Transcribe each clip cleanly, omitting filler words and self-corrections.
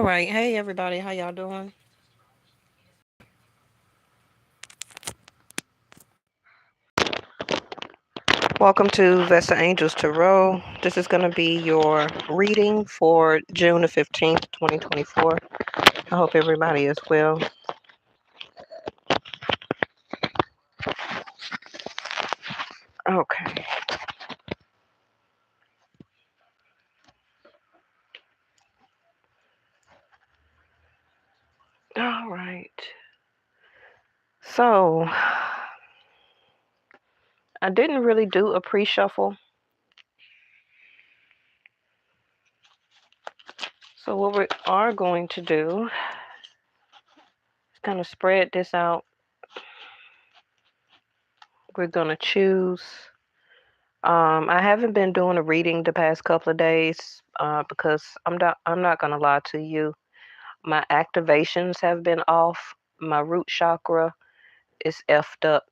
All right. Hey, everybody. How y'all doing? Welcome to Vesta Angels Tarot. This is going to be your reading for June the 15th, 2024. I hope everybody is well. Okay. All right. So, I didn't really do a pre-shuffle. So, what we are going to do is kind of spread this out. We're going to choose. I haven't been doing a reading the past couple of days because I'm not gonna lie to you. My activations have been off. My root chakra is effed up,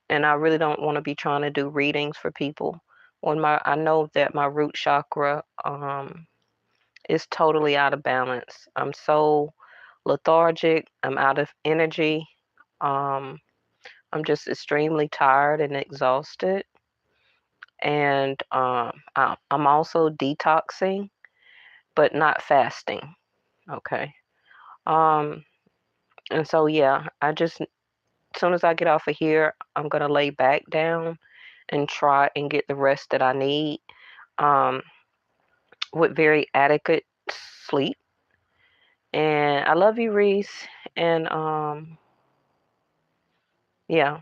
and I really don't want to be trying to do readings for people when I know that my root chakra is totally out of balance. I'm so lethargic. I'm out of energy. Um, I'm just extremely tired and exhausted, and I'm also detoxing, but not fasting. Okay. Um, and so yeah, as soon as I get off of here, I'm gonna lay back down and try and get the rest that I need. Um, with very adequate sleep. And I love you, Reese. And yeah.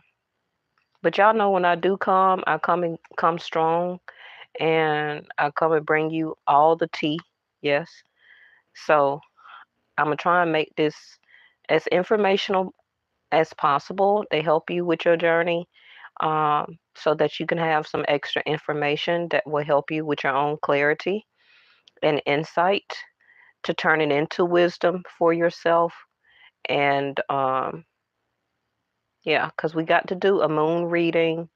But y'all know when I do come, I come strong, and I come and bring you all the tea. Yes. So I'm gonna try and make this as informational as possible to help you with your journey, so that you can have some extra information that will help you with your own clarity and insight to turn it into wisdom for yourself. And yeah, because we got to do a moon reading.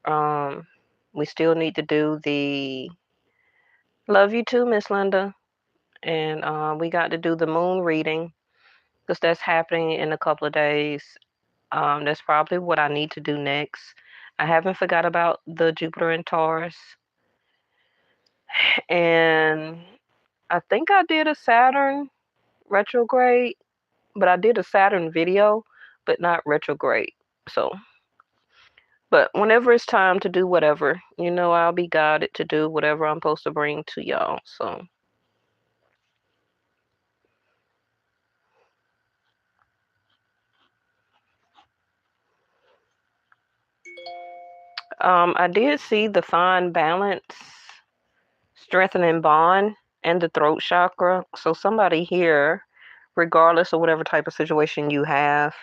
Um, we still need to do the love you too, Miss Linda. And we got to do the moon reading because that's happening in a couple of days. That's probably what I need to do next. I haven't forgot about the Jupiter and Taurus. And I think I did a Saturn retrograde, but I did a Saturn video, but not retrograde. So, but whenever it's time to do whatever, I'll be guided to do whatever I'm supposed to bring to y'all. So, I did see the fine balance, strengthening bond, and the throat chakra. So, somebody here, regardless of whatever type of situation you have,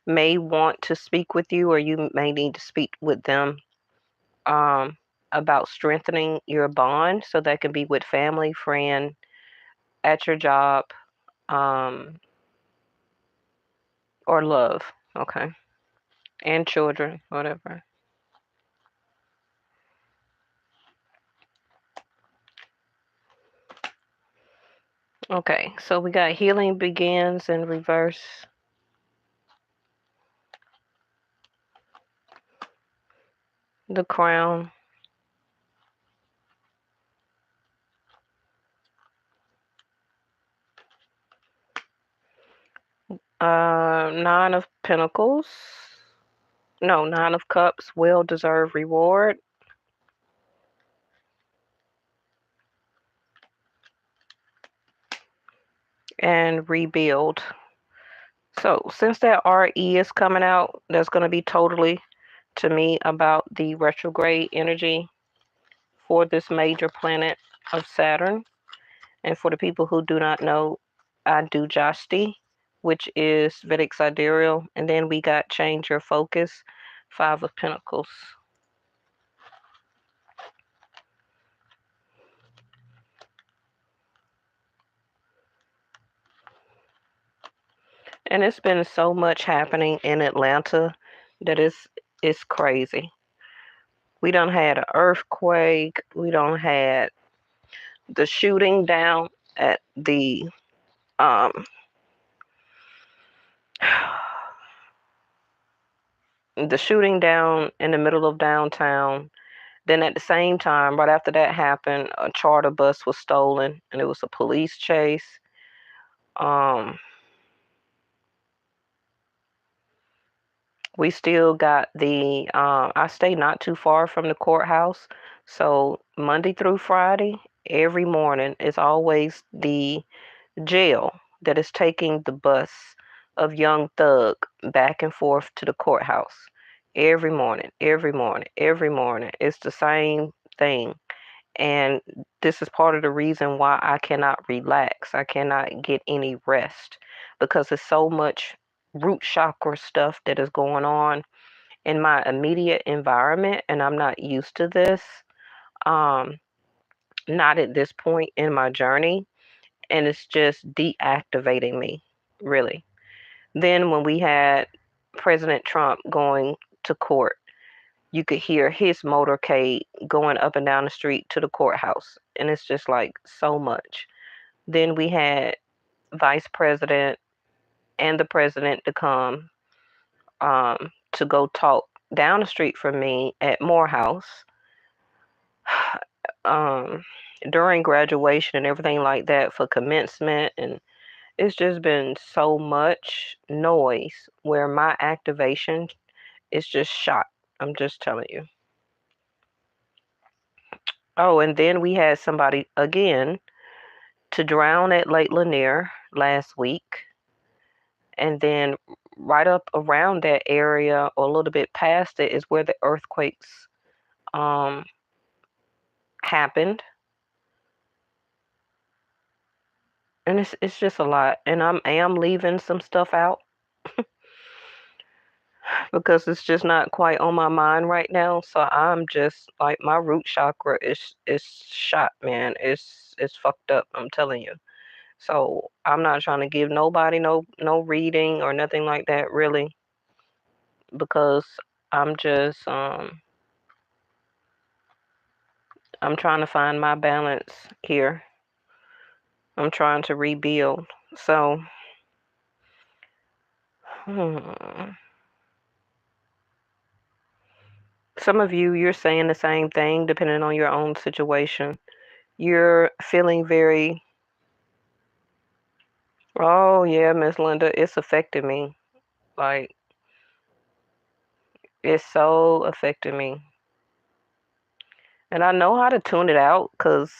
may want to speak with you, or you may need to speak with them um, about strengthening your bond. So that can be with family, friend, at your job, um, or love. Okay. And children, whatever. Okay. So we got healing begins in reverse. The crown. Nine of Pentacles. No, Nine of Cups. Well deserved reward. And rebuild. So since that RE is coming out, that's going to be totally to me about the retrograde energy for this major planet of Saturn. And for the people who do not know, I do Jasti, which is Vedic Sidereal. And then we got Change Your Focus, Five of Pentacles. And it's been so much happening in Atlanta that it's crazy. We done had an earthquake. We done had the shooting down at the Um, the shooting down in the middle of downtown. Then at the same time, right after that happened, a charter bus was stolen and it was a police chase. Um, we still got I stay not too far from the courthouse. So Monday through Friday, every morning is always the jail that is taking the bus of Young Thug back and forth to the courthouse. Every morning, every morning, every morning. It's the same thing. And this is part of the reason why I cannot relax. I cannot get any rest because there's so much root chakra stuff that is going on in my immediate environment, and I'm not used to this. Um, not at this point in my journey, and it's just deactivating me, really. Then when we had President Trump going to court, you could hear his motorcade going up and down the street to the courthouse. And it's just like so much. Then we had Vice President and the President to come to go talk down the street from me at Morehouse um, during graduation and everything like that for commencement. And it's just been so much noise where my activation is just shot. I'm just telling you. Oh, and then we had somebody again to drown at Lake Lanier last week. And then right up around that area or a little bit past it is where the earthquakes um, happened. And it's just a lot. And I am leaving some stuff out because it's just not quite on my mind right now. So I'm just like my root chakra is shot, man. It's fucked up, I'm telling you. So I'm not trying to give nobody no reading or nothing like that really because I'm just I'm trying to find my balance here. I'm trying to rebuild. So hmm, some of you're saying the same thing depending on your own situation. You're feeling very, oh yeah, Miss Linda, it's affected me. Like it's so affected me. And I know how to tune it out because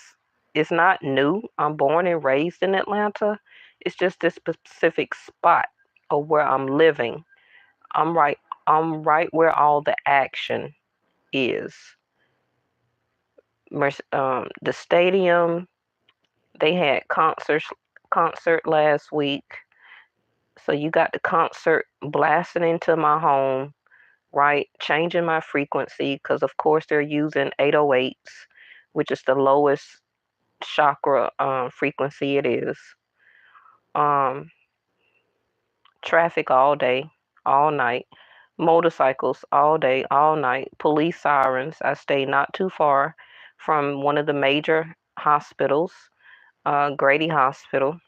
it's not new. I'm born and raised in Atlanta. It's just this specific spot of where I'm living. I'm right I'm right where all the action is. The stadium, they had concert last week. So you got the concert blasting into my home, right? Changing my frequency because of course they're using 808s, which is the lowest chakra frequency it is. Um, Traffic all day, all night. Motorcycles all day, all night. Police sirens. I stay not too far from one of the major hospitals, Grady Hospital,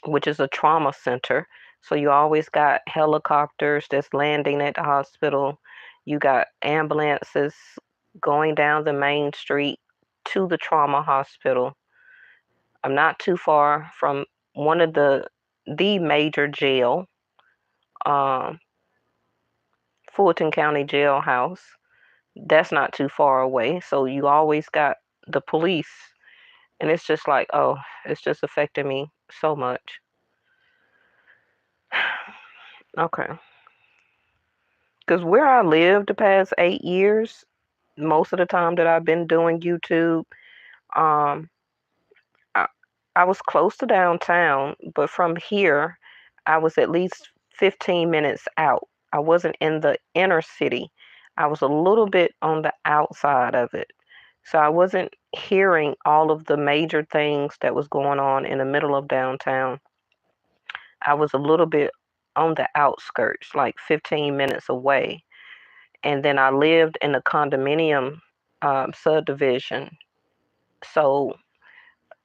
which is a trauma center. So you always got helicopters that's landing at the hospital. You got ambulances going down the main street to the trauma hospital. I'm not too far from one of the major jail, um, Fulton County Jailhouse. That's not too far away. So you always got the police, and it's just like, oh, it's just affecting me so much. Okay, because where I lived the past 8 years, most of the time that I've been doing YouTube, um, I, I was close to downtown, but from here, I was at least 15 minutes out. I wasn't in the inner city. I was a little bit on the outside of it. So I wasn't hearing all of the major things that was going on in the middle of downtown. I was a little bit on the outskirts, like 15 minutes away. And then I lived in a condominium subdivision. So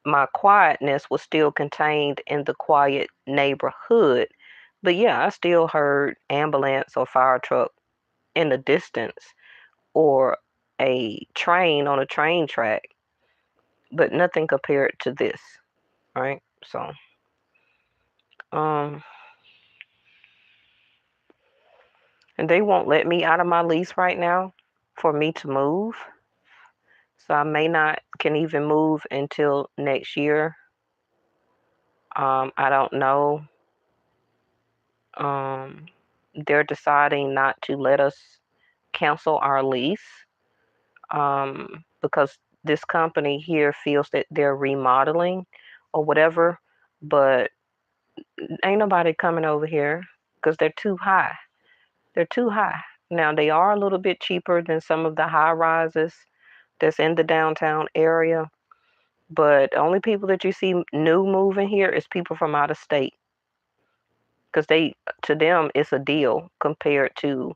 my quietness was still contained in the quiet neighborhood. But yeah, I still heard ambulance or fire truck in the distance or a train on a train track, but nothing compared to this, right? So, um, and they won't let me out of my lease right now for me to move. So I may not can even move until next year. I don't know. Um, they're deciding not to let us cancel our lease because this company here feels that they're remodeling or whatever, but ain't nobody coming over here because they're too high. They're too high. Now, they are a little bit cheaper than some of the high rises that's in the downtown area, but the only people that you see new moving here is people from out of state because to them, it's a deal compared to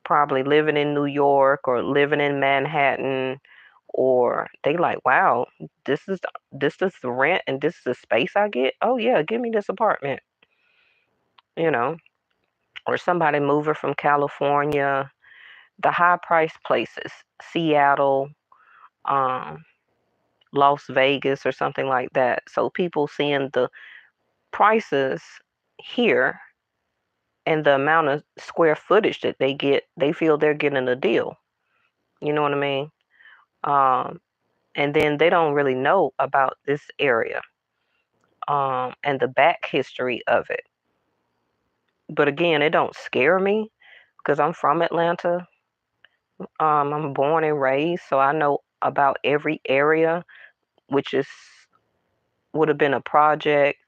probably living in New York or living in Manhattan, or they like, wow, this is this is the rent and this is the space I get. Oh yeah, give me this apartment, you know. Or somebody moving from California, the high price places, Seattle, um, Las Vegas, or something like that. So people seeing the prices here and the amount of square footage that they get, they feel they're getting a deal. You know what I mean? Um, and then they don't really know about this area and the back history of it. But again, it don't scare me because I'm from Atlanta. I'm born and raised, so I know about every area, which is would have been a project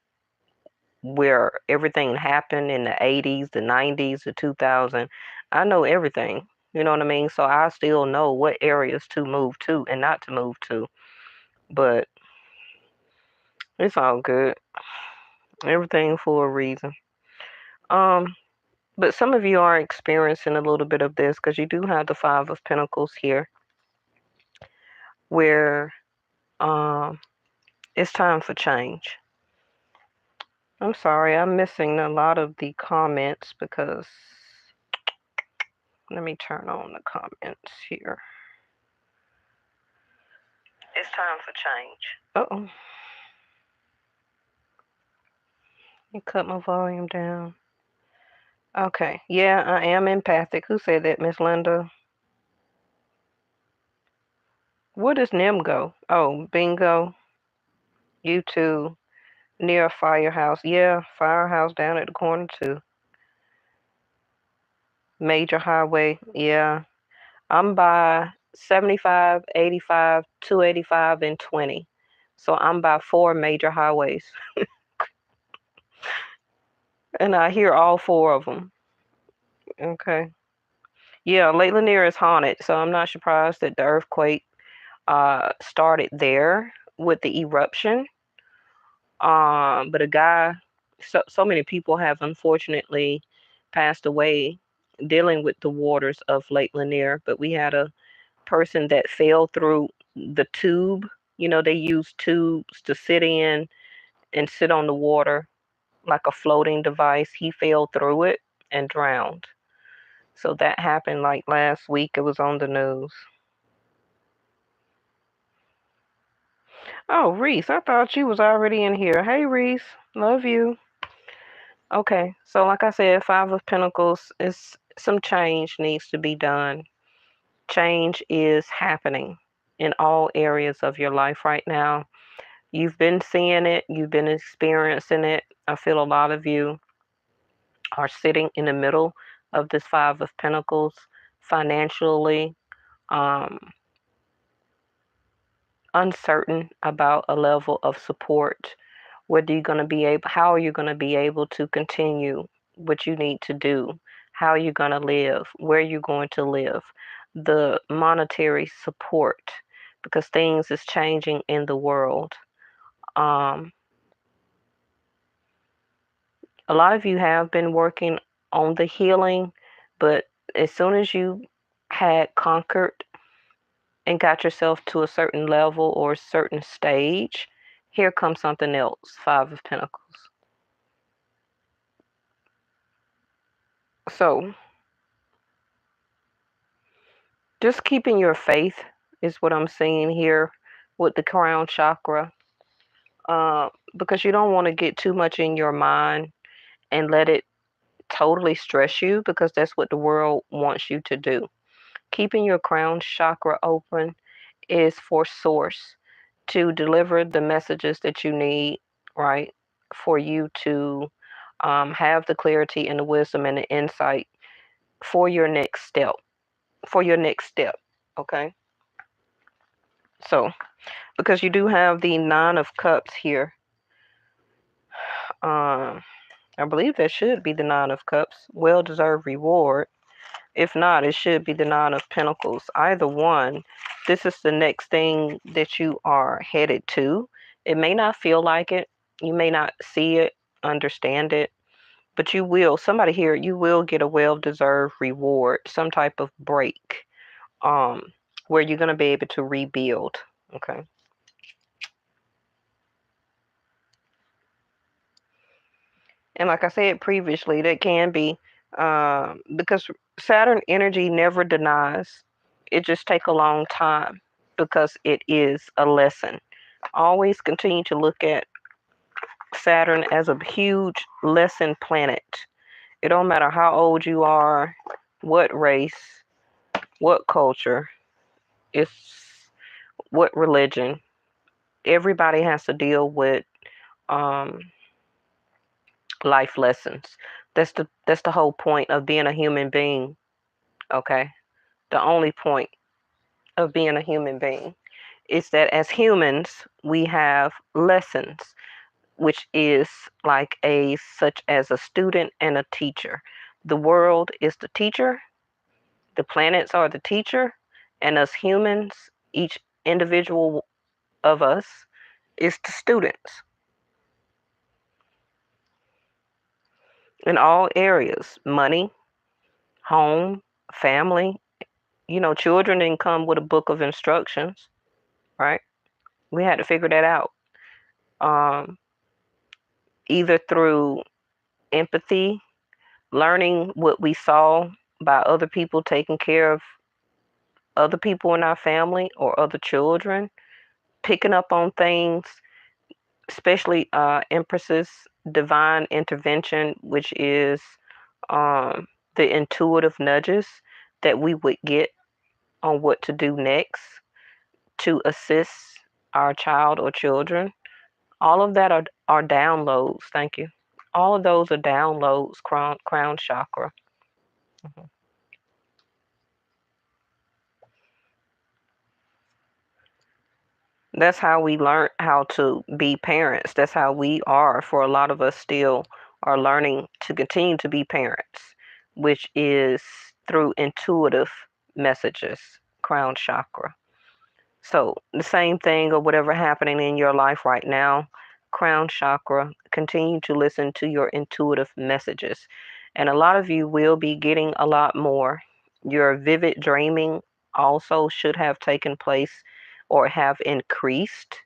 where everything happened in the 80s, the 90s, the 2000s. I know everything. You know what I mean? So I still know what areas to move to and not to move to. But it's all good. Everything for a reason. Um, but some of you are experiencing a little bit of this because you do have the Five of Pentacles here, where um, it's time for change. I'm sorry, I'm missing a lot of the comments because let me turn on the comments here. It's time for change. Uh-oh. You cut my volume down. Okay. Yeah, I am empathic. Who said that, Miss Linda? Where does Nim go? Oh, bingo. You too. Near a firehouse. Yeah, firehouse down at the corner too. Major highway. Yeah. I'm by 75, 85, 285, and 20. So I'm by four major highways. And I hear all four of them. Okay. Yeah, Lake Lanier is haunted, so I'm not surprised that the earthquake started there with the eruption. But so many people have unfortunately passed away dealing with the waters of Lake Lanier. But we had a person that fell through the tube. You know, they use tubes to sit in and sit on the water like a floating device. He fell through it and drowned. So that happened like last week. It was on the news. Oh, Reese, I thought you was already in here. Hey, Reese, love you. Okay, so like I said, Five of Pentacles is some change needs to be done. Change is happening in all areas of your life right now. You've been seeing it, you've been experiencing it. I feel a lot of you are sitting in the middle of this Five of Pentacles financially, um, uncertain about a level of support. Whether you're going to be able, how are you going to be able to continue what you need to do? How are you going to live? Where are you going to live? The monetary support, because things is changing in the world. Um, a lot of you have been working on the healing, but as soon as you had conquered and got yourself to a certain level or a certain stage, Here comes something else. Five of Pentacles. So, just keeping your faith is what I'm seeing here with the crown chakra. Because you don't want to get too much in your mind and let it totally stress you, because that's what the world wants you to do. Keeping your crown chakra open is for source to deliver the messages that you need, right? For you to have the clarity and the wisdom and the insight for your next step. For your next step, okay? So, because you do have the Nine of Cups here, I believe that should be the Nine of Cups. Well deserved reward. If not, it should be the Nine of Pentacles. Either one, this is the next thing that you are headed to. It may not feel like it. You may not see it, understand it, but you will. Somebody here, you will get a well-deserved reward, some type of break, where you're going to be able to rebuild. Okay. And like I said previously, that can be because Saturn energy never denies. It just take a long time because it is a lesson. Always continue to look at Saturn as a huge lesson planet. It don't matter how old you are, what race, what culture, it's what religion. Everybody has to deal with um, life lessons. That's the whole point of being a human being. Okay, the only point of being a human being is that as humans we have lessons, which is like a such as a student and a teacher. The world is the teacher, the planets are the teacher, and us humans, each individual of us, is the students in all areas: money, home, family. Children didn't come with a book of instructions, right? We had to figure that out. Um, Either through empathy, learning what we saw by other people taking care of other people in our family or other children, picking up on things, especially Empress's divine intervention, which is um, the intuitive nudges that we would get on what to do next to assist our child or children. All of that are downloads. Thank you. All of those are downloads, crown chakra. Mhm. That's how we learn how to be parents. That's how we are. For a lot of us, still are learning to continue to be parents, which is through intuitive messages, crown chakra. So the same thing or whatever happening in your life right now, crown chakra, continue to listen to your intuitive messages. And a lot of you will be getting a lot more. Your vivid dreaming also should have taken place or have increased,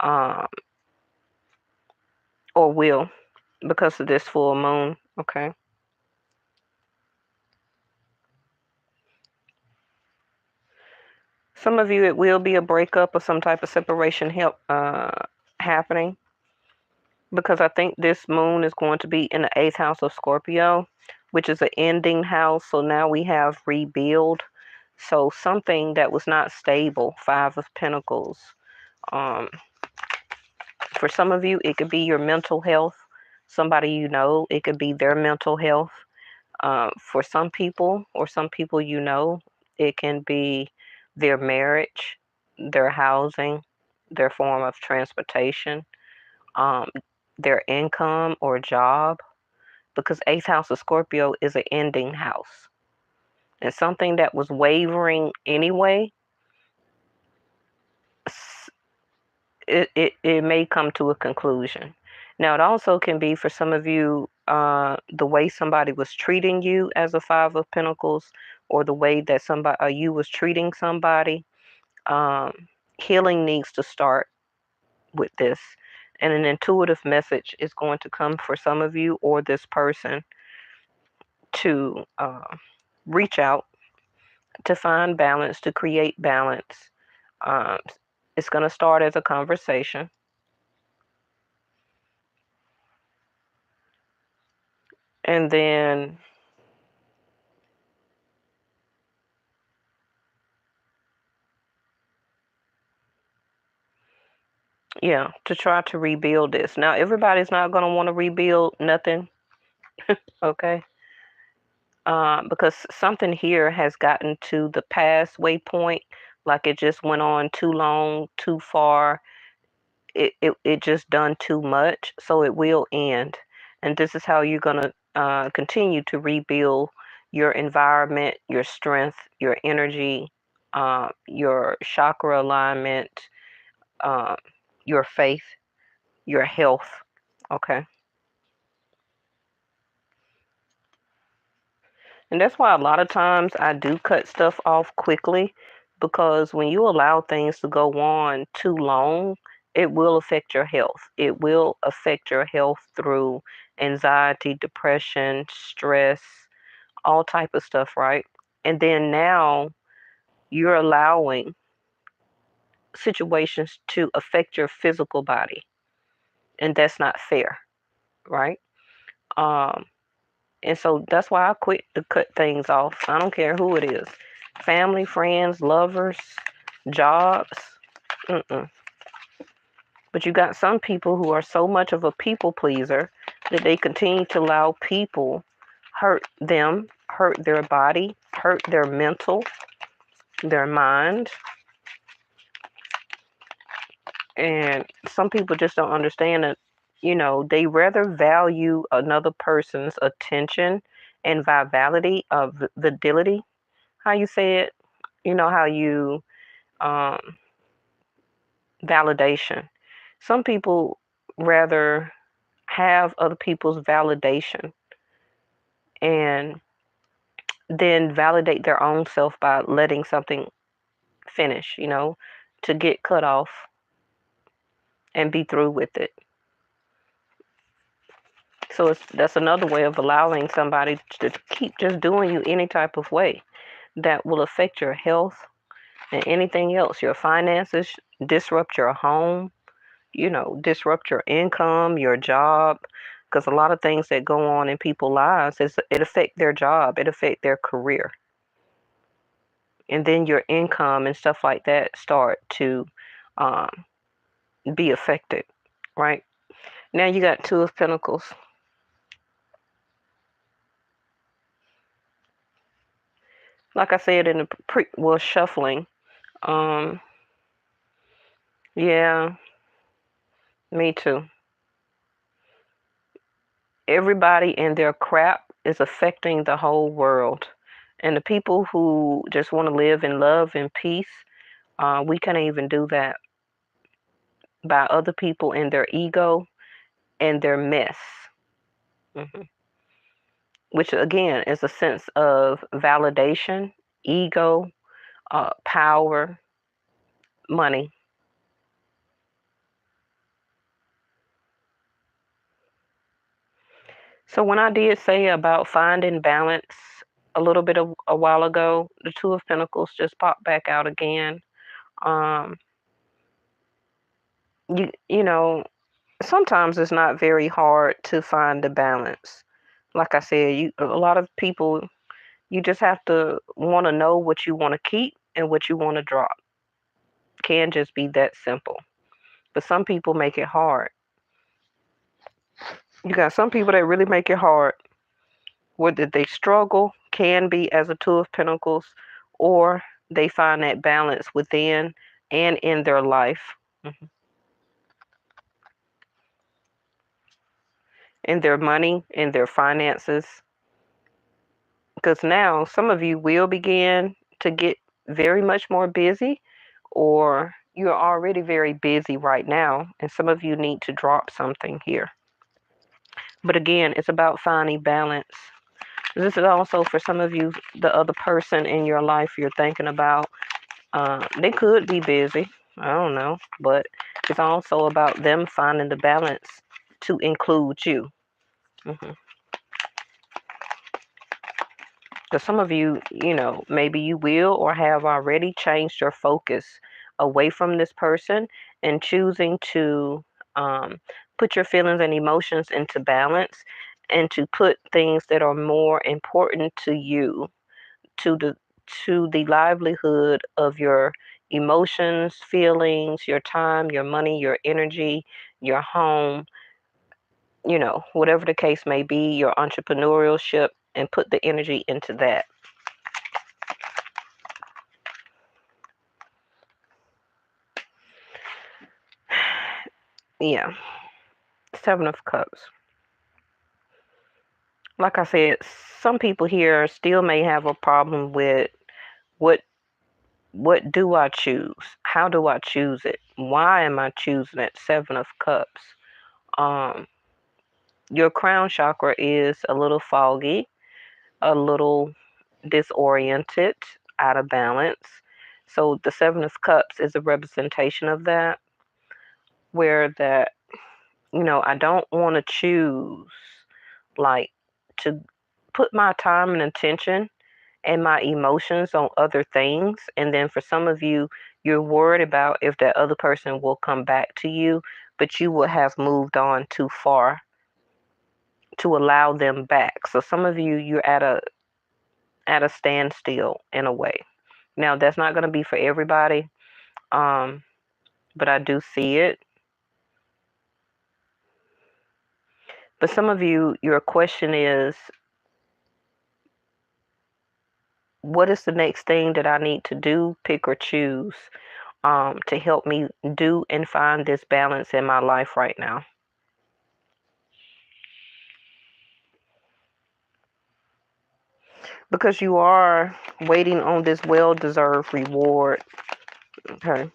um, or will, because of this full moon. Okay. Some of you, it will be a breakup or some type of separation help happening, because I think this moon is going to be in the eighth house of Scorpio, which is an ending house. So now we have rebuild. So something that was not stable, Five of Pentacles. Um, for some of you, it could be your mental health. Somebody you know, it could be their mental health. For some people, or some people you know, it can be their marriage, their housing, their form of transportation, um, their income or job, because eighth house of Scorpio is an ending house. And something that was wavering anyway, it may come to a conclusion. Now, it also can be for some of you the way somebody was treating you as a Five of Pentacles, or the way that somebody you was treating somebody. Um, Healing needs to start with this. And an intuitive message is going to come for some of you or this person to reach out, to find balance, to create balance. Um, it's going to start as a conversation. And then, yeah, to try to rebuild this. Now, everybody's not going to want to rebuild nothing, okay? Because something here has gotten to the past waypoint, like it just went on too long, too far. It just done too much, so it will end. And this is how you're going to continue to rebuild your environment, your strength, your energy, your chakra alignment, uh, your faith, your health. Okay. And that's why a lot of times I do cut stuff off quickly, because when you allow things to go on too long, it will affect your health. It will affect your health through anxiety, depression, stress, all type of stuff, right? And then now you're allowing situations to affect your physical body, and that's not fair, right? Um, And so that's why I quit to cut things off. I don't care who it is, family, friends, lovers, jobs. Mm-mm. But you got some people who are so much of a people pleaser that they continue to allow people hurt them, hurt their body, hurt their mental, their mind. And some people just don't understand that, they rather value another person's attention and vitality of validity, how you say it, how you um, validation. Some people rather have other people's validation and then validate their own self by letting something finish, to get cut off and be through with it. So that's another way of allowing somebody to keep just doing you any type of way that will affect your health and anything else, your finances, disrupt your home, disrupt your income, your job, because a lot of things that go on in people's lives it affect their job, it affect their career, and then your income and stuff like that start to um, be affected, right? Now you got Two of Pentacles. Like I said in the shuffling. Um, yeah, me too. Everybody and their crap is affecting the whole world. And the people who just want to live in love and peace, we can't even do that by other people and their ego and their mess. hmm Which again is a sense of validation, ego, power, money. So when I did say about finding balance a little bit a while ago, the Two of Pentacles just popped back out again. Um, you know, sometimes it's not very hard to find the balance. Like I said, a lot of people, you just have to want to know what you want to keep and what you want to drop. Can just be that simple. But some people make it hard. You got some people that really make it hard. Whether they struggle, can be as a Two of Pentacles, or they find that balance within and in their life, in their money, in their finances. Because now some of you will begin to get very much more busy, or you're already very busy right now, and some of you need to drop something here. But again, it's about finding balance. This is also for some of you, the other person in your life you're thinking about. They could be busy. I don't know. But it's also about them finding the balance to include you. Because some of you, maybe you will or have already changed your focus away from this person and choosing to um, put your feelings and emotions into balance and to put things that are more important to you, to the livelihood of your emotions, feelings, your time, your money, your energy, your home, whatever the case may be, your entrepreneurship, and put the energy into that. Yeah. Seven of Cups. Like I said, some people here still may have a problem with what what do I choose? How do I choose it? Why am I choosing it? Seven of Cups. Um, your crown chakra is a little foggy, a little disoriented, out of balance. So the Seven of Cups is a representation of that, where that, I don't want to choose like to put my time and attention and my emotions on other things. And then for some of you, you're worried about if that other person will come back to you, but you will have moved on too far to allow them back. So some of you, you're at a standstill in a way. Now that's not going to be for everybody, um, but I do see it. But some of you, your question is, what is the next thing that I need to do, pick or choose, to help me do and find this balance in my life right now? Because you are waiting on this well-deserved reward. Okay.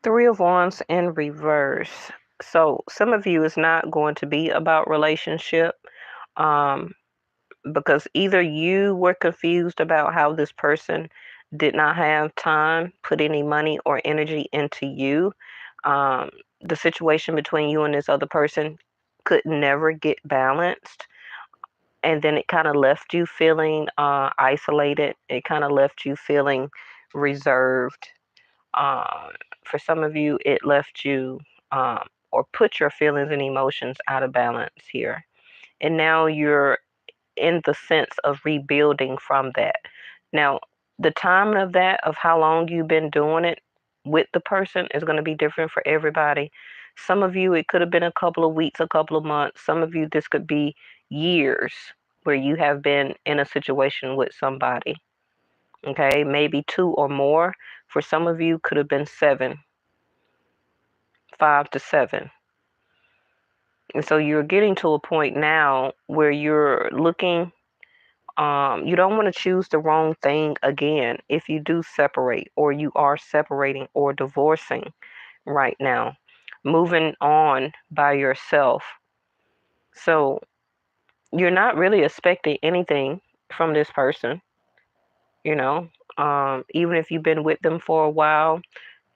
Three of Wands in reverse. So some of you is not going to be about relationship, um, because either you were confused about how this person did not have time, put any money or energy into you. Um, the situation between you and this other person could never get balanced. And then it kind of left you feeling isolated. It kind of left you feeling reserved. Uh, for some of you, it left you or put your feelings and emotions out of balance here. And now you're in the sense of rebuilding from that. Now, the timing of that, of how long you've been doing it with the person, is going to be different for everybody. Some of you, it could have been a couple of weeks, a couple of months. Some of you, this could be years where you have been in a situation with somebody. Okay, maybe two or more. For some of you, could have been 7, 5 to 7. And so you're getting to a point now where you're looking. You don't want to choose the wrong thing again if you do separate, or you are separating or divorcing right now, moving on by yourself. So you're not really expecting anything from this person, you know. Even if you've been with them for a while,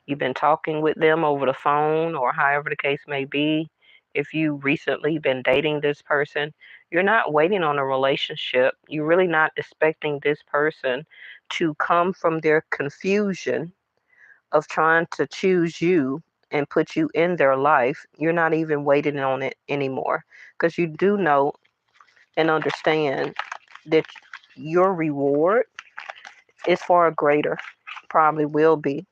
you've been talking with them over the phone or however the case may be. If you recently been dating this person, you're not waiting on a relationship. You're really not expecting this person to come from their confusion of trying to choose you and put you in their life. You're not even waiting on it anymore, because you do know and understand that your reward is far greater, probably will be,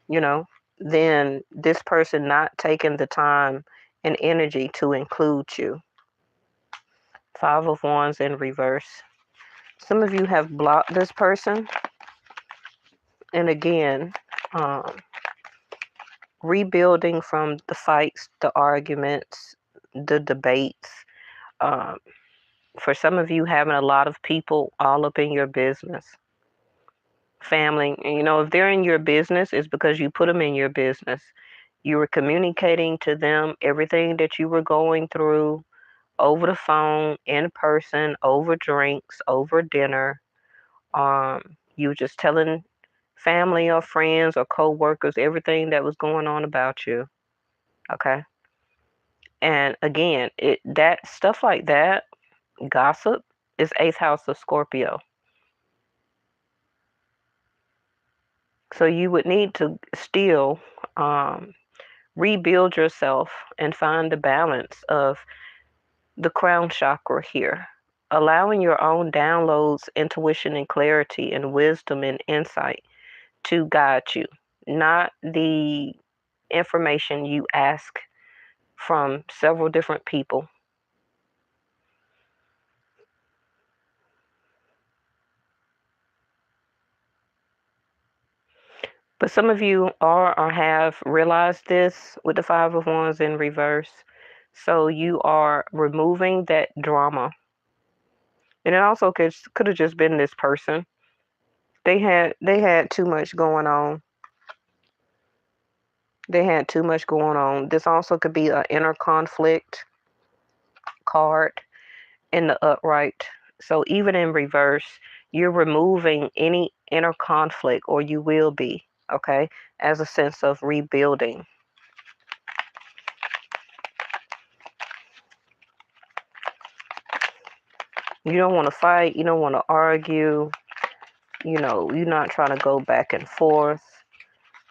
you know, than this person not taking the time and energy to include you. Five of Wands in reverse. Some of you have blocked this person. And again, um, rebuilding from the fights, the arguments, the debates. Um, for some of you, having a lot of people all up in your business. Family, and if they're in your business, it's because you put them in your business. You were communicating to them everything that you were going through. over the phone, in person, over drinks, over dinner. You just telling family or friends or co-workers everything that was going on about you. Okay. And again, that stuff like that, gossip, is eighth house of Scorpio. So you would need to still rebuild yourself and find the balance of the crown chakra here, allowing your own downloads, intuition, and clarity, and wisdom and insight to guide you, not the information you ask from several different people. But some of you are or have realized this with the Five of Wands in reverse. So you are removing that drama. And it also could have just been this person. They had too much going on. They had too much going on. This also could be an inner conflict card in the upright. So even in reverse, you're removing any inner conflict, or you will be, okay, as a sense of rebuilding. You don't want to fight. You don't want to argue. You're not trying to go back and forth.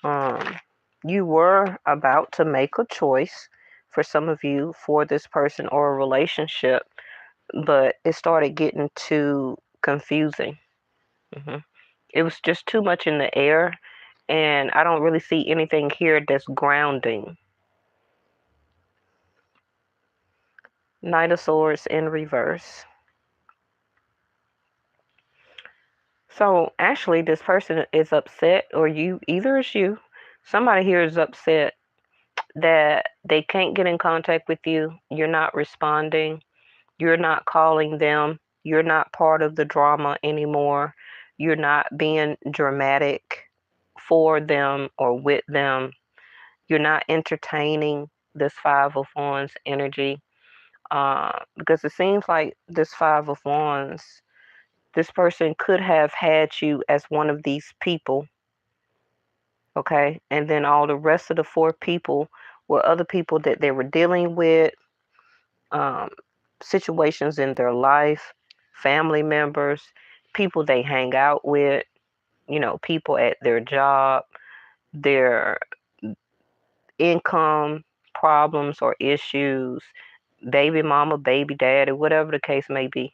Um, you were about to make a choice for some of you for this person or a relationship, but it started getting too confusing. hmm It was just too much in the air, and I don't really see anything here that's grounding. Knight of Swords in reverse. So actually, this person is upset, or either it's you. Somebody here is upset that they can't get in contact with you. You're not responding. You're not calling them. You're not part of the drama anymore. You're not being dramatic for them or with them. You're not entertaining this Five of Wands energy. Because it seems like this Five of Wands, this person could have had you as one of these people, okay? And then all the rest of the four people were other people that they were dealing with, um, situations in their life, family members, people they hang out with, people at their job, their income problems or issues, baby mama, baby daddy, whatever the case may be.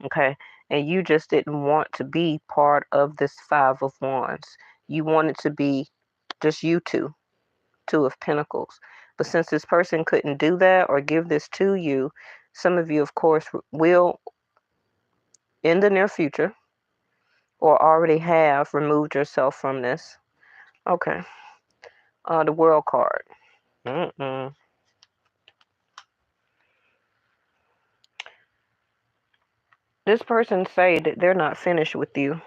Okay. And you just didn't want to be part of this Five of Wands. You wanted to be just you two, Two of Pentacles. But since this person couldn't do that or give this to you, some of you, of course, will in the near future or already have removed yourself from this. Okay. The World card. Mm-mm. This person say that they're not finished with you.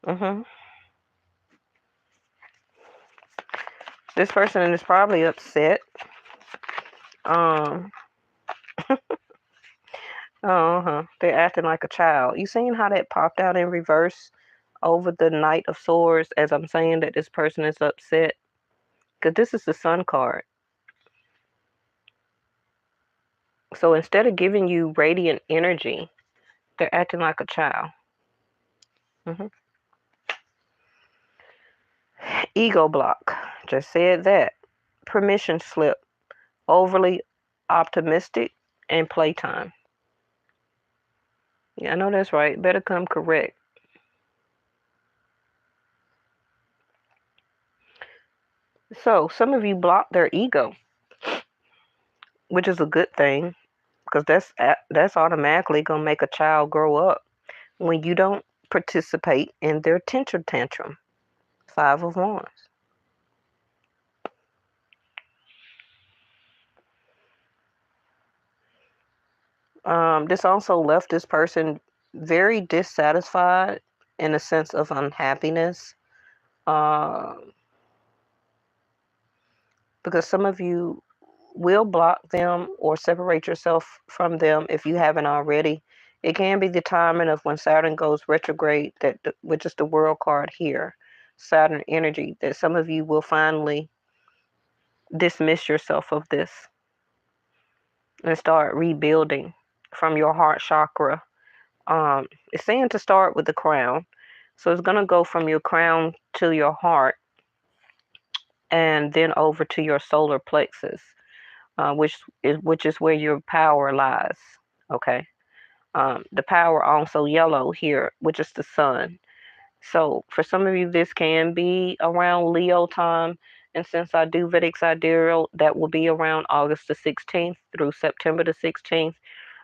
hmm This person is probably upset. Um, They're acting like a child. You seen how that popped out in reverse over the Knight of Swords as I'm saying that this person is upset? Because this is the Sun card. So instead of giving you radiant energy, they're acting like a child. hmm Ego block. Just said that. Permission slip. Overly optimistic and playtime. Yeah, I know that's right. Better come correct. So some of you block their ego, which is a good thing because that's automatically gonna make a child grow up when you don't participate in their temper tantrum. Five of Wands. This also left this person very dissatisfied in a sense of unhappiness. Uh, because some of you will block them or separate yourself from them if you haven't already. It can be the timing of when Saturn goes retrograde, which is the world card here, Saturn energy, that some of you will finally dismiss yourself of this and start rebuilding from your heart chakra. It's saying to start with the crown. So it's going to go from your crown to your heart and then over to your solar plexus, which is where your power lies. Okay. The power also yellow here, which is the sun. So for some of you, this can be around Leo time. And since I do Vedic Sidereal, that will be around August the 16th through September the 16th.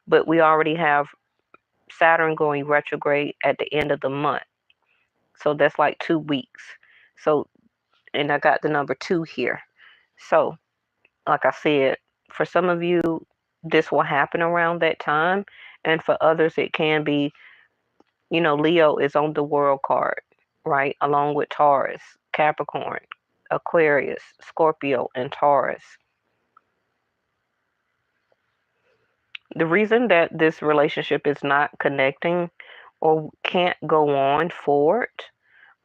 But we already have Saturn going retrograde at the end of the month. So that's like 2 weeks. So, and I got the number 2 here. So, like I said, for some of you, this will happen around that time. And for others, it can be, Leo is on the world card, right? Along with Taurus, Capricorn, Aquarius, Scorpio, and Taurus. The reason that this relationship is not connecting or can't go on forward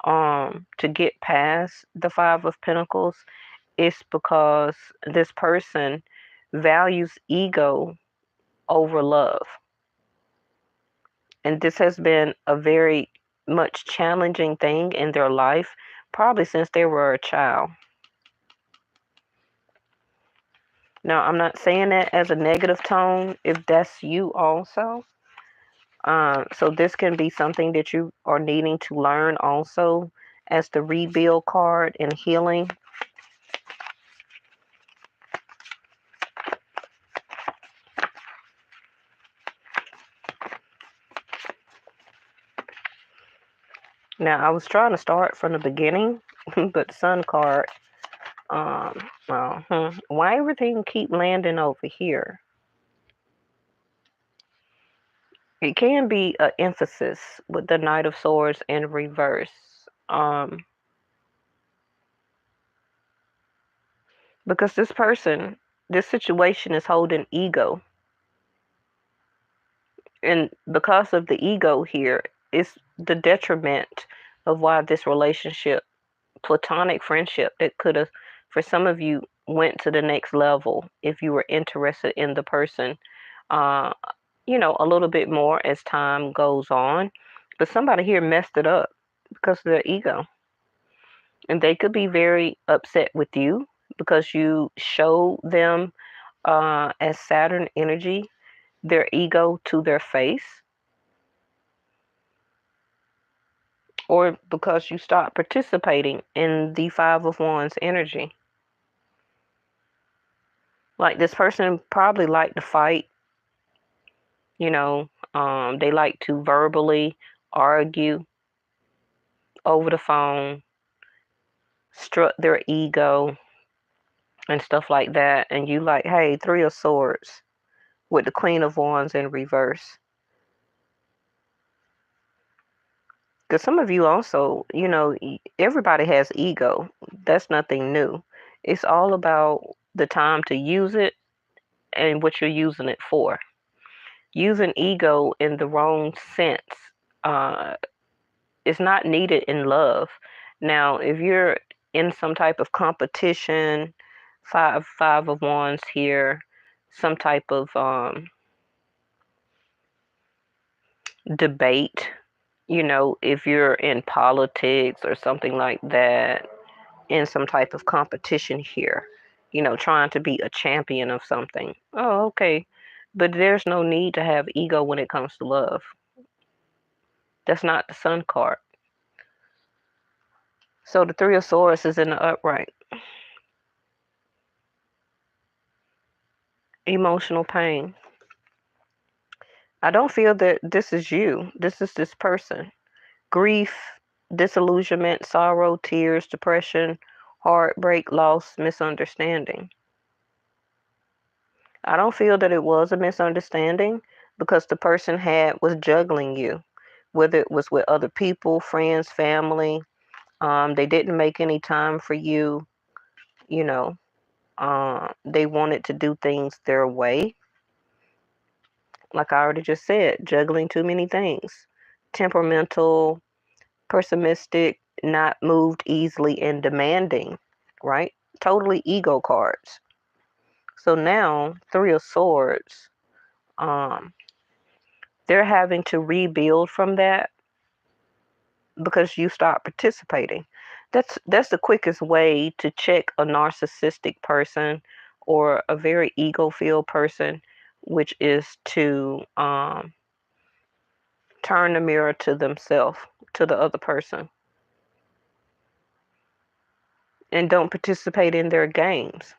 to get past the Five of Pentacles is because this person values ego over love. And this has been a very much challenging thing in their life, probably since they were a child. Now, I'm not saying that as a negative tone if that's you also. So this can be something that you are needing to learn also as the rebuild card and healing. Now, I was trying to start from the beginning, but the Sun card, why everything keep landing over here? It can be an emphasis with the Knight of Swords in reverse. Because this situation is holding ego. And because of the ego here, it's the detriment of why this relationship, platonic friendship, that could have, for some of you, went to the next level if you were interested in the person, uh, a little bit more as time goes on. But somebody here messed it up because of their ego. And they could be very upset with you because you show them as Saturn energy their ego to their face, or because you stop participating in the Five of Wands energy. Like this person probably like to fight, they like to verbally argue over the phone, strut their ego and stuff like that. And you like, hey, Three of Swords with the Queen of Wands in reverse. Because some of you also, everybody has ego. That's nothing new. It's all about the time to use it and what you're using it for. Using ego in the wrong sense uh, is not needed in love. Now, if you're in some type of competition, five of wands here, some type of debate, if you're in politics or something like that, in some type of competition here, trying to be a champion of something. Oh, okay. But there's no need to have ego when it comes to love. That's not the Sun card. So the Three of Swords is in the upright. Emotional pain. I don't feel that this is you. This is this person. Grief, disillusionment, sorrow, tears, depression, heartbreak, loss, misunderstanding. I don't feel that it was a misunderstanding because the person was juggling you, whether it was with other people, friends, family. They didn't make any time for you, you know. They wanted to do things their way. Like I already just said, juggling too many things. Temperamental, pessimistic, not moved easily, and demanding, right? Totally ego cards. So now, Three of Swords, um, they're having to rebuild from that because you stop participating. That's the quickest way to check a narcissistic person or a very ego-filled person, which is to turn the mirror to themselves, to the other person, and don't participate in their games.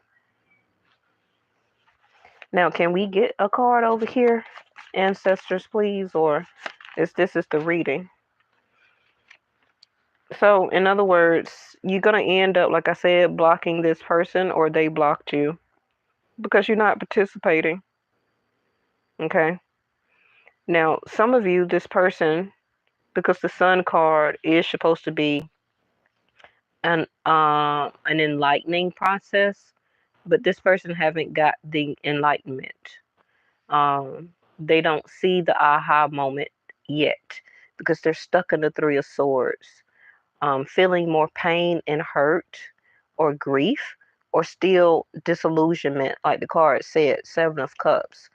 Now, can we get a card over here, ancestors, please? Or this is the reading? So, in other words, you're going to end up, like I said, blocking this person or they blocked you because you're not participating. Okay. Now, some of you, this person, because the Sun card is supposed to be an enlightening process, but this person haven't got the enlightenment. They don't see the aha moment yet because they're stuck in the Three of Swords, feeling more pain and hurt or grief or still disillusionment, like the card said, Seven of Cups,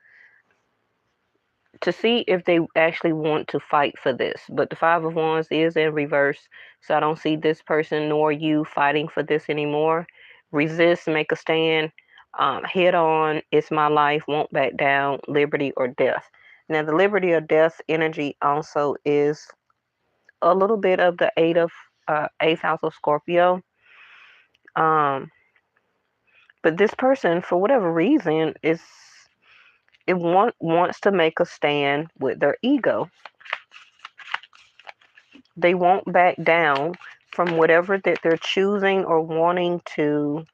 to see if they actually want to fight for this. But the Five of Wands is in reverse, so I don't see this person nor you fighting for this anymore. Resist, make a stand, head on, it's my life, won't back down, liberty or death. Now, the liberty or death energy also is a little bit of the eighth house of Scorpio. Um, but this person, for whatever reason, wants to make a stand with their ego. They won't back down from whatever that they're choosing or wanting to.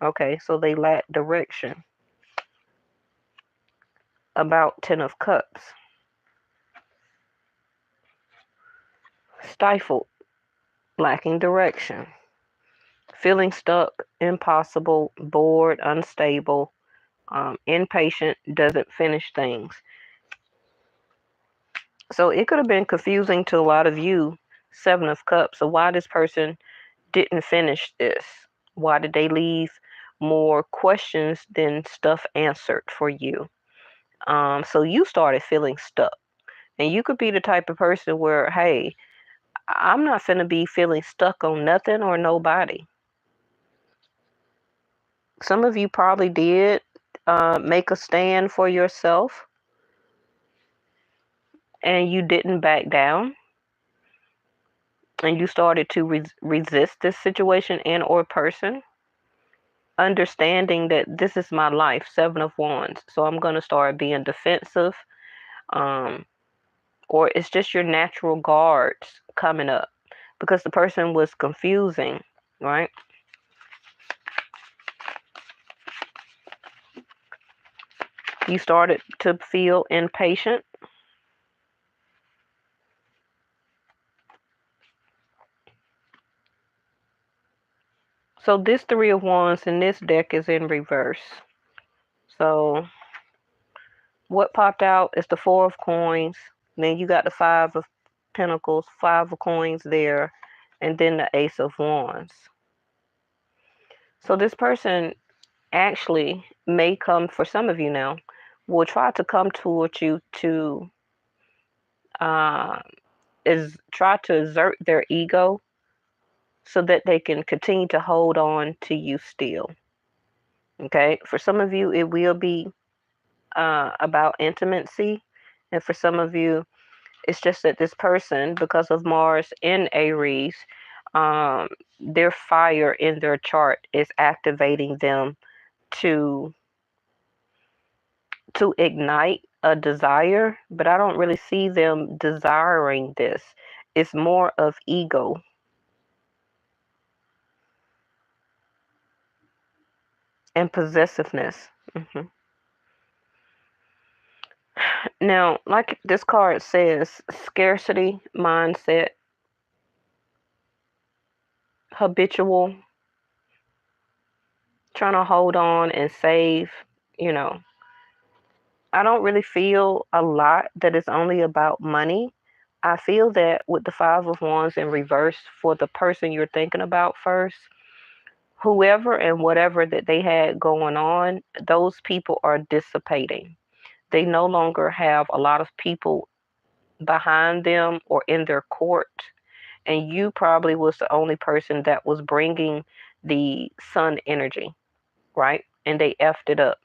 Okay, so they lack direction. About Ten of Cups. Stifled, lacking direction. Feeling stuck, impossible, bored, unstable, impatient, doesn't finish things. So it could have been confusing to a lot of you, Seven of Cups, of why this person didn't finish this. Why did they leave more questions than stuff answered for you? So you started feeling stuck. And you could be the type of person where, hey, I'm not finna be feeling stuck on nothing or nobody. Some of you probably did make a stand for yourself and you didn't back down and you started to resist this situation and or person, understanding that this is my life, Seven of Wands. So I'm going to start being defensive, um, or it's just your natural guards coming up because the person was confusing, right? You started to feel impatient. So this Three of Wands in this deck is in reverse. So what popped out is the Four of Coins. Then you got the Five of Pentacles, Five of Coins there, and then the Ace of Wands. So this person actually may come, for some of you now, will try to come towards you to try to exert their ego so that they can continue to hold on to you still. Okay, for some of you it will be about intimacy, and for some of you it's just that this person, because of Mars in Aries, um, their fire in their chart is activating them to ignite a desire, but I don't really see them desiring this. It's more of ego. And possessiveness. Now, like this card says, scarcity mindset, trying to hold on and save, you know, I don't really feel a lot that it's only about money. I feel that with the Five of Wands in reverse for the person you're thinking about first, whoever and whatever that they had going on, those people are dissipating. They no longer have a lot of people behind them or in their court. And you probably was the only person that was bringing the sun energy, right? And they effed it up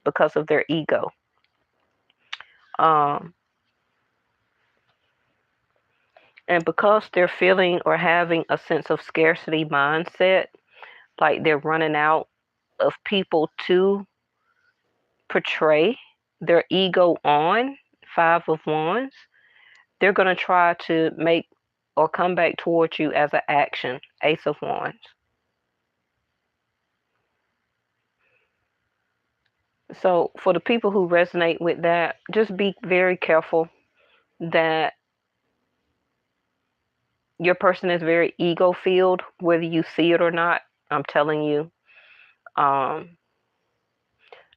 because of their ego. Um, and because they're feeling or having a sense of scarcity mindset, like they're running out of people to portray their ego on, Five of Wands, they're going to try to make or come back towards you as an action, Ace of Wands. So for the people who resonate with that, just be very careful that your person is very ego filled, whether you see it or not. I'm telling you. Um,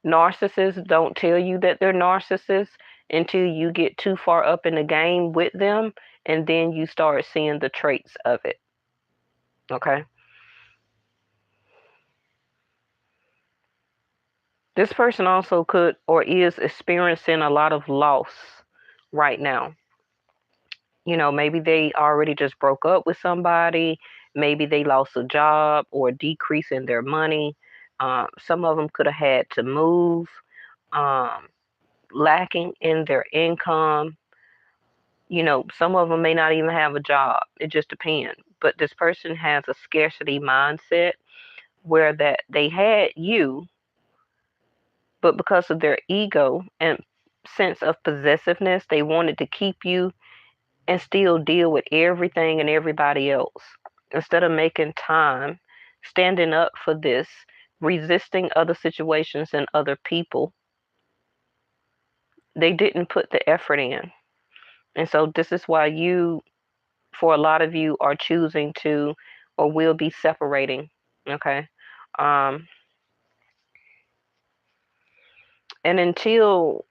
Narcissists don't tell you that they're narcissists until you get too far up in the game with them, and then you start seeing the traits of it. Okay? This person also could or is experiencing a lot of loss right now. Maybe they already just broke up with somebody. Maybe they lost a job or a decrease in their money. Some of them could have had to move, um, lacking in their income. Some of them may not even have a job. It just depends. But this person has a scarcity mindset where that they had you, but because of their ego and sense of possessiveness, they wanted to keep you and still deal with everything and everybody else. Instead of making time, standing up for this, resisting other situations and other people, they didn't put the effort in. And so this is why you, for a lot of you, are choosing to or will be separating. Okay. Um, and until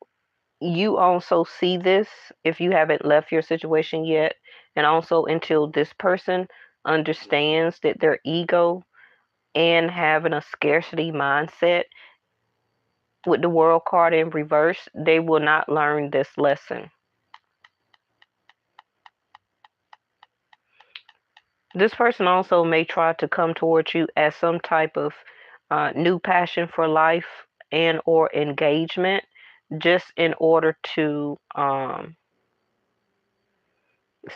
you also see this, if you haven't left your situation yet, and also until this person understands that their ego and having a scarcity mindset with the world card in reverse, they will not learn this lesson. This person also may try to come towards you as some type of new passion for life and or engagement, just in order to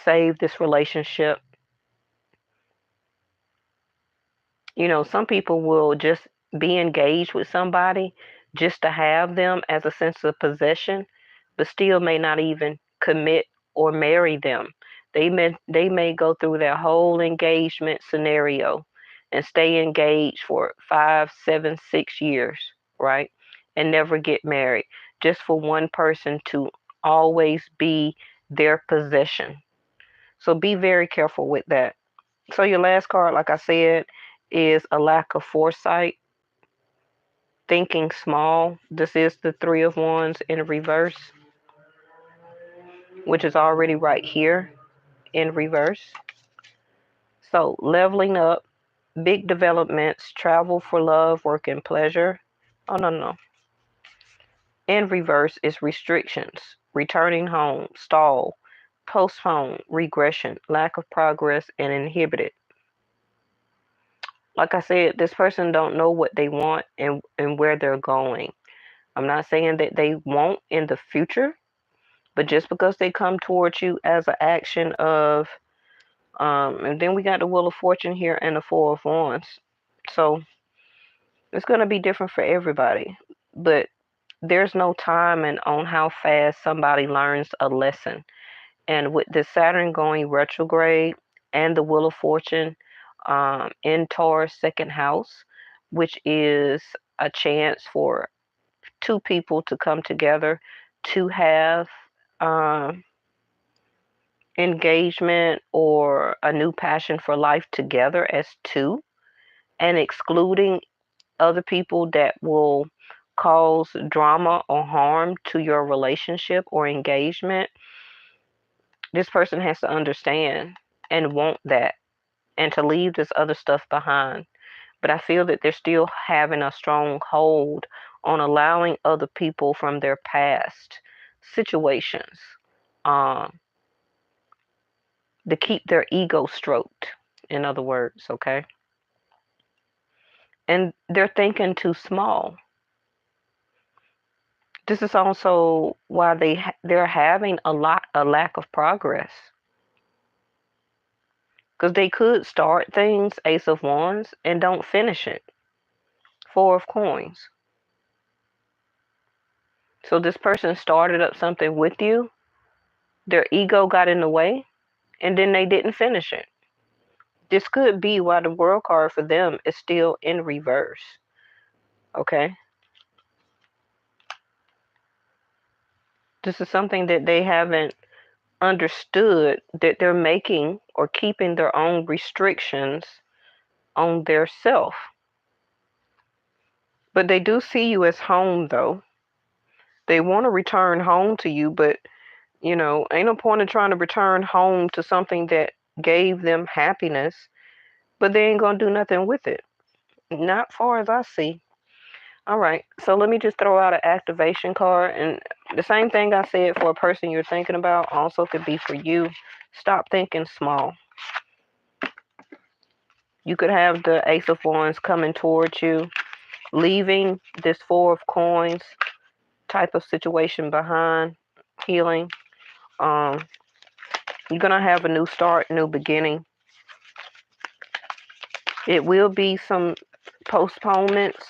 save this relationship. Some people will just be engaged with somebody just to have them as a sense of possession, but still may not even commit or marry them. They may go through their whole engagement scenario and stay engaged for 5, 7, 6 years, right? And never get married, just for one person to always be their possession. So be very careful with that. So your last card, like I said, is a lack of foresight, thinking small. This is the Three of Wands in reverse, which is already right here in reverse. So leveling up, big developments, travel for love, work, and pleasure. Oh, no, no. In reverse is restrictions, returning home, stall, postpone, regression, lack of progress, and inhibited. Like I said, this person don't know what they want and where they're going. I'm not saying that they won't in the future, but just because they come towards you as an action of, and then we got the Wheel of Fortune here and the Four of Wands. So it's going to be different for everybody. But there's no timing on how fast somebody learns a lesson. And with the Saturn going retrograde and the Wheel of Fortune in Taurus' second house, which is a chance for two people to come together to have um, engagement or a new passion for life together as two, and excluding other people that will cause drama or harm to your relationship or engagement, this person has to understand and want that and to leave this other stuff behind. But I feel that they're still having a strong hold on allowing other people from their past situations um, to keep their ego stroked, in other words, okay? And they're thinking too small. This is also why they're having a lack of progress, because they could start things, Ace of Wands, and don't finish it. Four of Coins. So this person started up something with you, their ego got in the way, and then they didn't finish it. This could be why the World card for them is still in reverse. Okay? This is something that they haven't understood, that they're making or keeping their own restrictions on their self. But they do see you as home, though. They want to return home to you, but, ain't no point in trying to return home to something that gave them happiness, but they ain't going to do nothing with it. Not far as I see. All right, so let me just throw out an activation card. And the same thing I said for a person you're thinking about also could be for you. Stop thinking small. You could have the Ace of Wands coming towards you, leaving this Four of Coins type of situation behind, healing. Um, you're going to have a new start, new beginning. It will be some postponements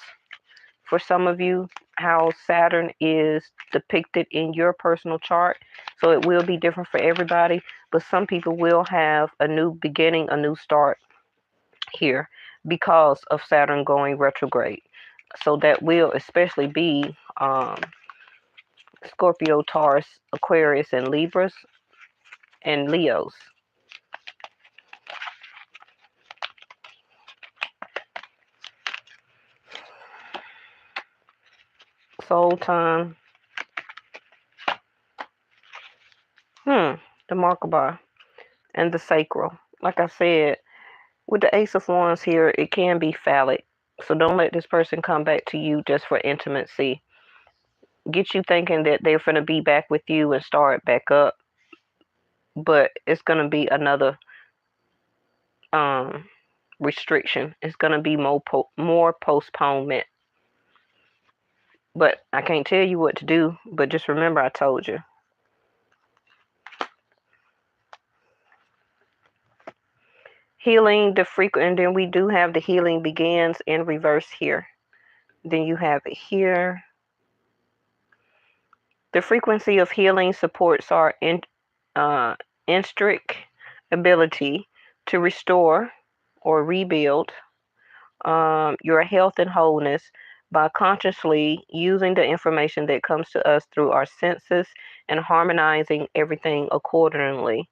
for some of you, how Saturn is depicted in your personal chart. So it will be different for everybody, but some people will have a new beginning, a new start here because of Saturn going retrograde. So that will especially be Scorpio, Taurus, Aquarius, and Libras, and Leos. Soul time. The Merkaba and the sacral. Like I said, with the Ace of Wands here, it can be phallic. So don't let this person come back to you just for intimacy. Get you thinking that they're going to be back with you and start back up. But it's going to be another restriction. It's going to be more postponement. But I can't tell you what to do. But just remember I told you. Healing the frequent, and then we do have the healing begins in reverse here. Then you have it here. The frequency of healing supports our intrinsic ability to restore or rebuild your health and wholeness by consciously using the information that comes to us through our senses and harmonizing everything accordingly.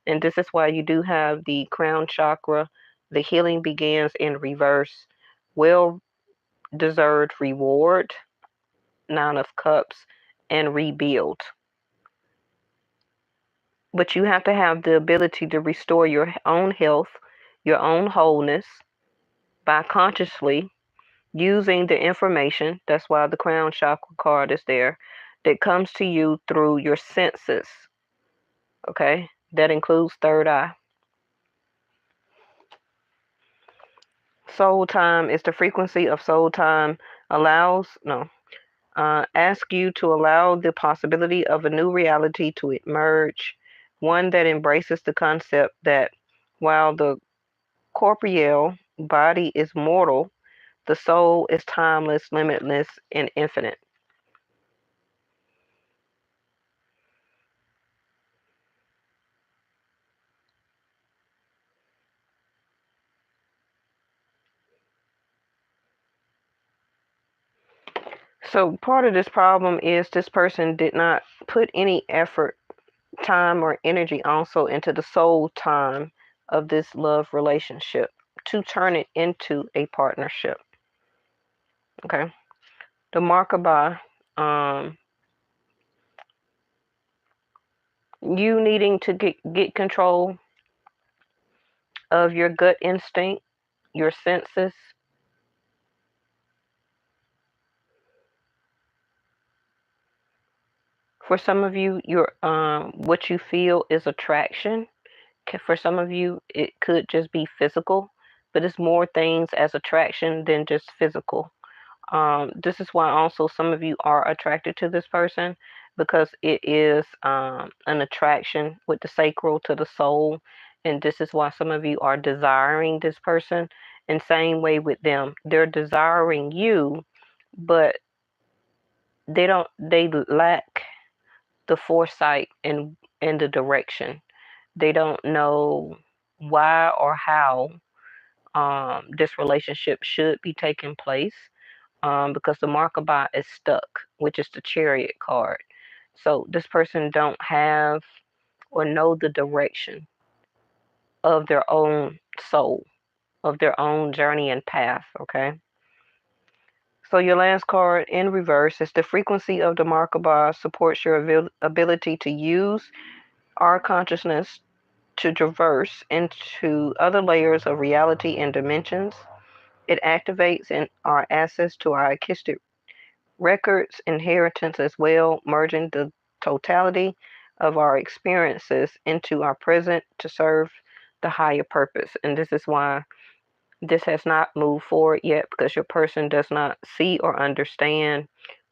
And this is why you do have the crown chakra. The healing begins in reverse. Well deserved reward, Nine of Cups, and rebuild. But you have to have the ability to restore your own health, your own wholeness by consciously using the information. That's why the crown chakra card is there, that comes to you through your senses. Okay? That includes third eye. Soul time is the frequency of soul time ask you to allow the possibility of a new reality to emerge, one that embraces the concept that while the corporeal body is mortal, the soul is timeless, limitless, and infinite. So part of this problem is this person did not put any effort, time, or energy also into the soul time of this love relationship to turn it into a partnership. Okay. The Merkaba, um, you needing to get control of your gut instinct, your senses. For some of you, your what you feel is attraction. For some of you, it could just be physical, but it's more things as attraction than just physical. This is why also some of you are attracted to this person because it is an attraction with the sacral to the soul, and this is why some of you are desiring this person. And same way with them, they're desiring you, but they lack the foresight and the direction. They don't know why or how this relationship should be taking place because the Merkaba is stuck, which is the Chariot card. So this person don't have or know the direction of their own soul, of their own journey and path, okay? So your last card in reverse is the frequency of the Merkaba supports your ability to use our consciousness to traverse into other layers of reality and dimensions. It activates in our access to our artistic records, inheritance as well, merging the totality of our experiences into our present to serve the higher purpose. And this is why this has not moved forward yet because your person does not see or understand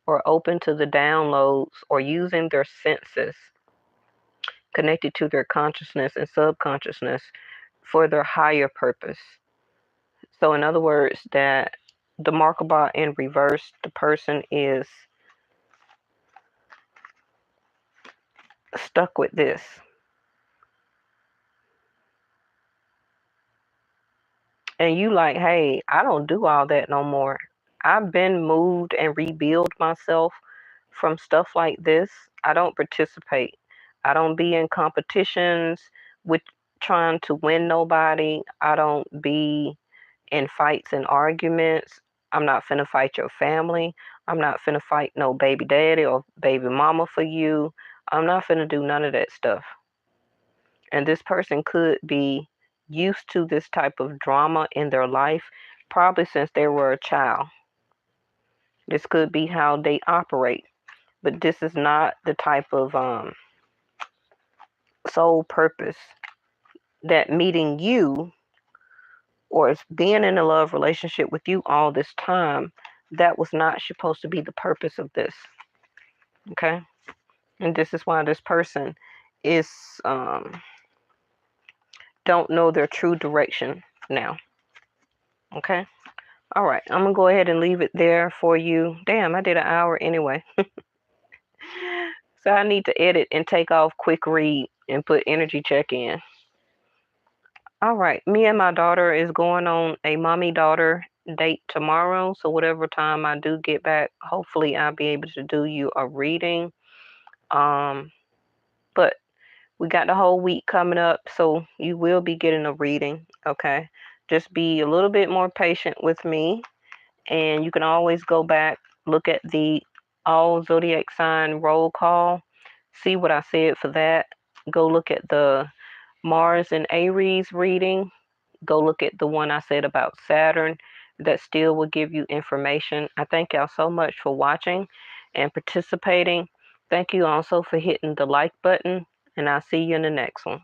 or open to the downloads or using their senses connected to their consciousness and subconsciousness for their higher purpose. So, in other words, that the Merkaba in reverse, the person is stuck with this. And you like, hey, I don't do all that no more. I've been moved and rebuild myself from stuff like this. I don't participate. I don't be in competitions with trying to win nobody. I don't be in fights and arguments. I'm not finna fight your family. I'm not finna fight no baby daddy or baby mama for you. I'm not finna do none of that stuff. And this person could be used to this type of drama in their life probably since they were a child. This could be how they operate, but this is not the type of sole purpose that meeting you or being in a love relationship with you all this time, that was not supposed to be the purpose of this. Okay? And this is why this person is don't know their true direction now. Okay? All right, I'm gonna go ahead and leave it there for you. Damn, I did an hour anyway. So I need to edit and take off quick read and put energy check in. All right, me and my daughter is going on a mommy daughter date tomorrow. So whatever time I do get back, hopefully I'll be able to do you a reading. But we got the whole week coming up, so you will be getting a reading. Okay, just be a little bit more patient with me. And you can always go back, look at the all zodiac sign roll call, see what I said for that. Go look at the Mars and Aries reading. Go look at the one I said about Saturn. That still will give you information. I thank y'all so much for watching and participating. Thank you also for hitting the like button, and I'll see you in the next one.